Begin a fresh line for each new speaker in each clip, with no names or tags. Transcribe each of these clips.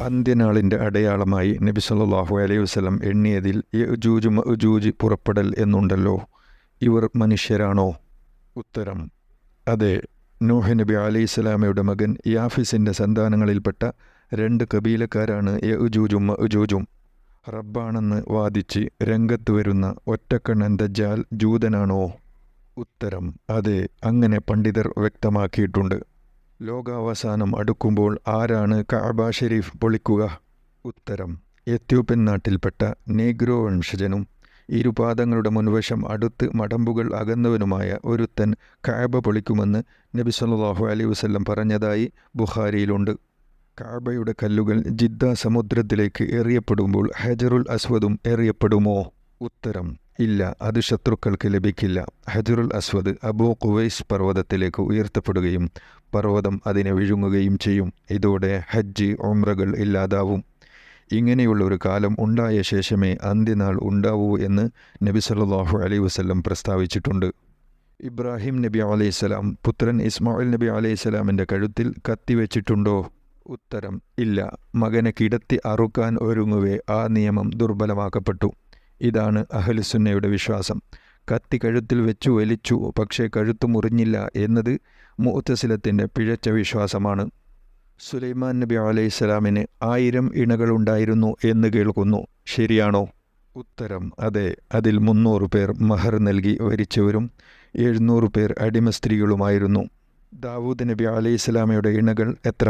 അന്ത്യനാളിൻ്റെ അടയാളമായി നബി സല്ലല്ലാഹു അലൈഹി വസല്ലം എണ്ണിയതിൽ യഅ്ജൂജ് മഅ്ജൂജ് പുറപ്പെടൽ എന്നുണ്ടല്ലോ. ഇവർ മനുഷ്യരാണോ? ഉത്തരം: അതെ. നൂഹ് നബി അലൈഹിസ്സലാമയുടെ മകൻ യാഫിസിൻ്റെ സന്താനങ്ങളിൽപ്പെട്ട 2 കബീലക്കാരാണ് യഅ്ജൂജും മഅ്ജൂജും. റബ്ബാണെന്ന് വാദിച്ച് രംഗത്ത് വരുന്ന ഒറ്റക്കണ്ണൻ ദജ്ജാൽ ജൂതനാണോ? ഉത്തരം: അതെ. അങ്ങനെ പണ്ഡിതർ വ്യക്തമാക്കിയിട്ടുണ്ട്. ലോകാവസാനം അടുക്കുമ്പോൾ ആരാണ് കഅബ ഷരീഫ് പൊളിക്കുക? ഉത്തരം: എത്യോപ്യൻ നാട്ടിൽപ്പെട്ട നീഗ്രോ വംശജനും ഇരുപാദങ്ങളുടെ മുൻവശം അടുത്ത് മടമ്പുകൾ അകന്നവനുമായ ഒരുത്തൻ കഅബ പൊളിക്കുമെന്ന് നബി സല്ലല്ലാഹു അലൈഹി വസല്ലം പറഞ്ഞതായി ബുഖാരിയിലുണ്ട്. കഅബയുടെ കല്ലുകൾ ജിദ്ദ സമുദ്രത്തിലേക്ക് എറിയപ്പെടുമ്പോൾ ഹജറുൽ അസ്വദും എറിയപ്പെടുമോ? ഉത്തരം: ഇല്ല, അത് ശത്രുക്കൾക്ക് ലഭിക്കില്ല. ഹജറുൽ അസ്വദ് അബൂ ഖുവൈസ് പർവ്വതത്തിലേക്ക് ഉയർത്തപ്പെടുകയും പർവ്വതം അതിനെ വിഴുങ്ങുകയും ചെയ്യും. ഇതോടെ ഹജ്ജ്, ഉംറകൾ ഇല്ലാതാവും. ഇങ്ങനെയുള്ള ഒരു കാലം ഉണ്ടായ ശേഷമേ അന്ത്യനാൾ ഉണ്ടാവൂ എന്ന് നബി സല്ലല്ലാഹു അലൈഹി വസല്ലം പ്രസ്താവിച്ചിട്ടുണ്ട്. ഇബ്രാഹിം നബി അലൈഹിസ്സലാം പുത്രൻ ഇസ്മായിൽ നബി അലൈഹിസ്സലാമിൻ്റെ കഴുത്തിൽ കത്തിവെച്ചിട്ടുണ്ടോ? ഉത്തരം: ഇല്ല. മകനെ കിടത്തി അറുക്കാൻ ഒരുങ്ങുവേ ആ നിയമം ദുർബലമാക്കപ്പെട്ടു. ഇതാണ് അഹ്ലുസുന്നയുടെ വിശ്വാസം. കത്തി കഴുത്തിൽ വെച്ചു വലിച്ചു, പക്ഷേ കഴുത്ത് മുറിഞ്ഞില്ല എന്നത് മുഅ്തസിലത്തിൻ്റെ പിഴച്ച വിശ്വാസമാണ്. സുലൈമാൻ നബി അലൈഹിസ്സലാമിന് 1000 ഇണകളുണ്ടായിരുന്നു എന്ന് കേൾക്കുന്നു. ശരിയാണോ? ഉത്തരം: അതെ. അതിൽ 300 പേർ മഹർ നൽകി വരിച്ചവരും 700 പേർ അടിമ സ്ത്രീകളുമായിരുന്നു. ദാവൂദ് നബി അലൈഹിസ്സലാമയുടെ ഇണകൾ എത്ര?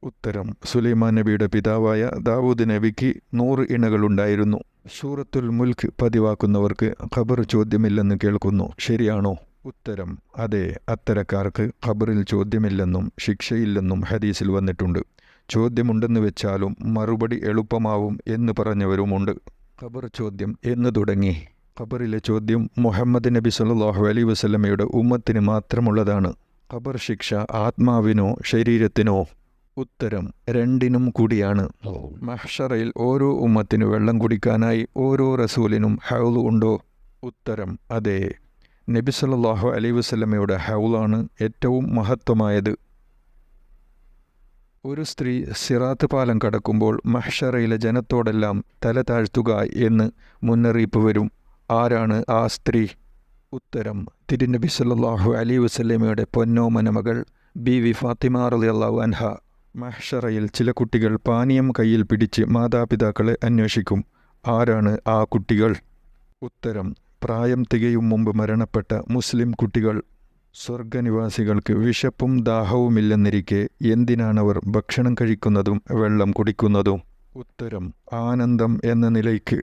ഉത്തരം: സുലൈമാൻ നബിയുടെ പിതാവായ ദാവൂദ് നബിക്ക് 100 ഇണകളുണ്ടായിരുന്നു. സൂറത്തുൽ മുൽക്ക് പതിവാക്കുന്നവർക്ക് ഖബർ ചോദ്യമില്ലെന്ന് കേൾക്കുന്നു. ശരിയാണോ? ഉത്തരം: അതെ. അത്തരക്കാർക്ക് ഖബറിൽ ചോദ്യമില്ലെന്നും ശിക്ഷയില്ലെന്നും ഹദീസിൽ വന്നിട്ടുണ്ട്. ചോദ്യമുണ്ടെന്ന് വെച്ചാലും മറുപടി എളുപ്പമാവും എന്ന് പറഞ്ഞവരുമുണ്ട്. ഖബർ ചോദ്യം എന്ന് തുടങ്ങി. ഖബറിലെ ചോദ്യം മുഹമ്മദ് നബി സല്ലല്ലാഹു അലൈഹി വസല്ലമയുടെ ഉമ്മത്തിന് മാത്രമുള്ളതാണ്. ഖബർ ശിക്ഷ ആത്മാവിനോ ശരീരത്തിനോ? ഉത്തരം: രണ്ടിനും കൂടിയാണ്. മഹ്ശറയിൽ ഓരോ ഉമ്മത്തിനു വെള്ളം കുടിക്കാനായി ഓരോ റസൂലിനും ഹൗള് ഉണ്ടോ? ഉത്തരം: അതെ. നബി സല്ലല്ലാഹു അലൈഹി വസല്ലമയുടെ ഹൗളാണ് ഏറ്റവും മഹത്വമായത്. ഒരു സ്ത്രീ സിറാത്ത് പാലം കടക്കുമ്പോൾ മഹ്ശറയിലെ ജനത്തോടെല്ലാം തല താഴ്ത്തുക എന്ന് മുന്നറിയിപ്പ് വരും. ആരാണ് ആ സ്ത്രീ? ഉത്തരം: തിരുനബി സല്ലല്ലാഹു അലൈഹി വസല്ലമയുടെ പൊന്നോമന മകൾ ബീവി ഫാത്തിമ റളിയല്ലാഹു അൻഹ. മഹ്ശറയിൽ ചില കുട്ടികൾ പാനീയം കയ്യിൽ പിടിച്ച് മാതാപിതാക്കളെ അന്വേഷിക്കും. ആരാണ് ആ കുട്ടികൾ? ഉത്തരം: പ്രായം തികയും മുമ്പ് മരണപ്പെട്ട മുസ്ലിം കുട്ടികൾ. സ്വർഗനിവാസികൾക്ക് വിശപ്പും ദാഹവുമില്ലെന്നിരിക്കെ എന്തിനാണവർ ഭക്ഷണം കഴിക്കുന്നതും വെള്ളം കുടിക്കുന്നതും? ഉത്തരം: ആനന്ദം എന്ന നിലയ്ക്ക്.